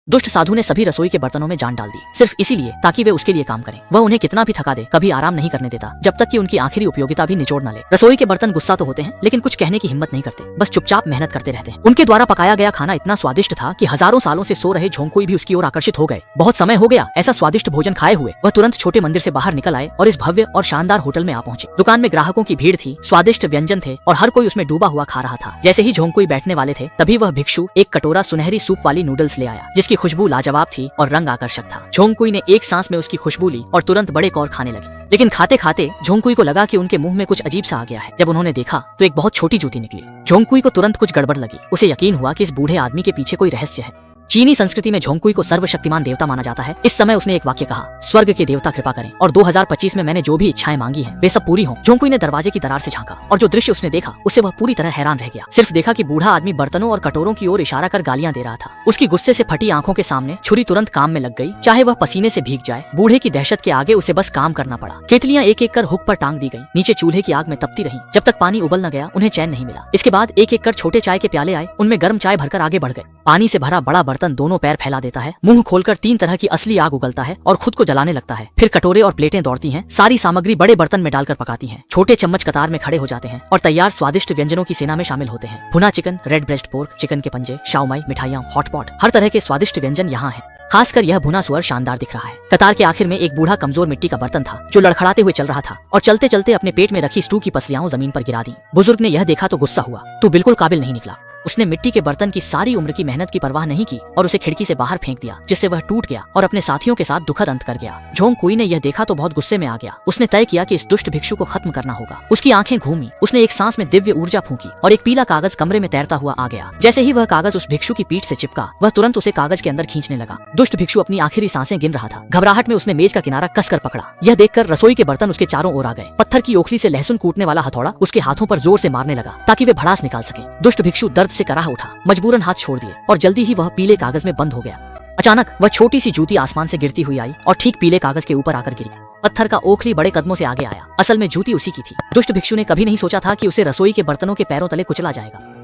दुष्ट साधु ने सभी रसोई के बर्तनों में जान डाल दी, सिर्फ इसीलिए ताकि वे उसके लिए काम करें। वह उन्हें कितना भी थका दे, कभी आराम नहीं करने देता जब तक कि उनकी आखिरी उपयोगिता भी निचोड़ न ले। रसोई के बर्तन गुस्सा तो होते हैं, लेकिन कुछ कहने की हिम्मत नहीं करते, बस चुपचाप मेहनत करते रहते हैं। उनके द्वारा पकाया गया खाना इतना स्वादिष्ट था कि हजारों सालों से सो रहे झोंकुई भी उसकी ओर आकर्षित हो गए। बहुत समय हो गया ऐसा स्वादिष्ट भोजन खाए हुए वह तुरंत छोटे मंदिर से बाहर निकल आए और इस भव्य और शानदार होटल में आ पहुंचे। दुकान में ग्राहकों की भीड़ थी, स्वादिष्ट व्यंजन थे और हर कोई उसमें डूबा हुआ खा रहा था। जैसे ही झोंकुई बैठने वाले थे तभी वह भिक्षु एक कटोरा सुनहरी सूप वाली नूडल्स ले आया, जिसकी खुशबू लाजवाब थी और रंग आकर्षक था। झोंकुई ने एक सांस में उसकी खुशबू ली और तुरंत बड़े कौर खाने लगे। लेकिन खाते खाते झोंकुई को लगा कि उनके मुंह में कुछ अजीब सा आ गया है। जब उन्होंने देखा तो एक बहुत छोटी जूती निकली। झोंकुई को तुरंत कुछ गड़बड़ लगी। उसे यकीन हुआ कि इस बूढ़े आदमी के पीछे कोई रहस्य है। चीनी संस्कृति में झोंकुई को सर्वशक्तिमान देवता माना जाता है। इस समय उसने एक वाक्य कहा, स्वर्ग के देवता कृपा करें और 2025 में मैंने जो भी इच्छाएं मांगी हैं वे सब पूरी हों। झोंकुई ने दरवाजे की दरार से झांका और जो दृश्य उसने देखा उससे वह पूरी तरह हैरान रह गया। सिर्फ देखा कि बूढ़ा आदमी बर्तनों और कटोरों की ओर इशारा कर गालियां दे रहा था। उसकी गुस्से से फटी आंखों के सामने छुरी तुरंत काम में लग गई, चाहे वह पसीने से भीग जाए। बूढ़े की दहशत के आगे उसे बस काम करना पड़ा। केतलियां एक एक कर हुक पर टांग दी गई, नीचे चूल्हे की आग में तपती रही जब तक पानी उबल न गया। उन्हें चैन नहीं मिला। इसके बाद एक एक कर छोटे चाय के प्याले आए, उनमें गर्म चाय भरकर आगे बढ़ गए। पानी से भरा बड़ा बर्तन दोनों पैर फैला देता है, मुंह खोलकर 3 तरह की असली आग उगलता है और खुद को जलाने लगता है। फिर कटोरे और प्लेटें दौड़ती हैं, सारी सामग्री बड़े बर्तन में डालकर पकाती हैं। छोटे चम्मच कतार में खड़े हो जाते हैं और तैयार स्वादिष्ट व्यंजनों की सेना में शामिल होते हैं। भुना chicken, red breast pork, chicken के पंजे, शाओमाई, मिठाइयाँ, हॉटपॉट, हर तरह के स्वादिष्ट व्यंजन यहाँ हैं। खासकर यह भुना सुअर शानदार दिख रहा है। कतार के आखिर में एक बूढ़ा कमजोर मिट्टी का बर्तन था जो लड़खड़ाते हुए चल रहा था और चलते चलते अपने पेट में रखी स्टू की पसलियां जमीन पर गिरा दी। बुजुर्ग ने यह देखा तो गुस्सा हुआ, तू बिल्कुल काबिल नहीं निकला। उसने मिट्टी के बर्तन की सारी उम्र की मेहनत की परवाह नहीं की और उसे खिड़की से बाहर फेंक दिया, जिससे वह टूट गया और अपने साथियों के साथ दुखद अंत कर गया। झोंकुई ने यह देखा तो बहुत गुस्से में आ गया। उसने तय किया कि इस दुष्ट भिक्षु को खत्म करना होगा। उसकी आंखें घूमी, उसने एक सांस में दिव्य ऊर्जा फूंकी और एक पीला कागज कमरे में तैरता हुआ आ गया। जैसे ही वह कागज उस भिक्षु की पीठ से चिपका, वह तुरंत उसे कागज के अंदर खींचने लगा। दुष्ट भिक्षु अपनी आखिरी सांसें गिन रहा था। घबराहट में उसने मेज का किनारा कसकर पकड़ा। यह देखकर रसोई के बर्तन उसके चारों ओर आ गए। पत्थर की ओखली से लहसुन कूटने वाला हथौड़ा उसके हाथों पर जोर से मारने लगा ताकि वे भड़ास निकाल सके। दुष्ट भिक्षु दर्द से कराह उठा, मजबूरन हाथ छोड़ दिए और जल्दी ही वह पीले कागज में बंद हो गया। अचानक वह छोटी सी जूती आसमान से गिरती हुई आई और ठीक पीले कागज के ऊपर आकर गिरी। पत्थर का ओखली बड़े कदमों से आगे आया। असल में जूती उसी की थी। दुष्ट भिक्षु ने कभी नहीं सोचा था कि उसे रसोई के बर्तनों के पैरों तले कुचला जाएगा।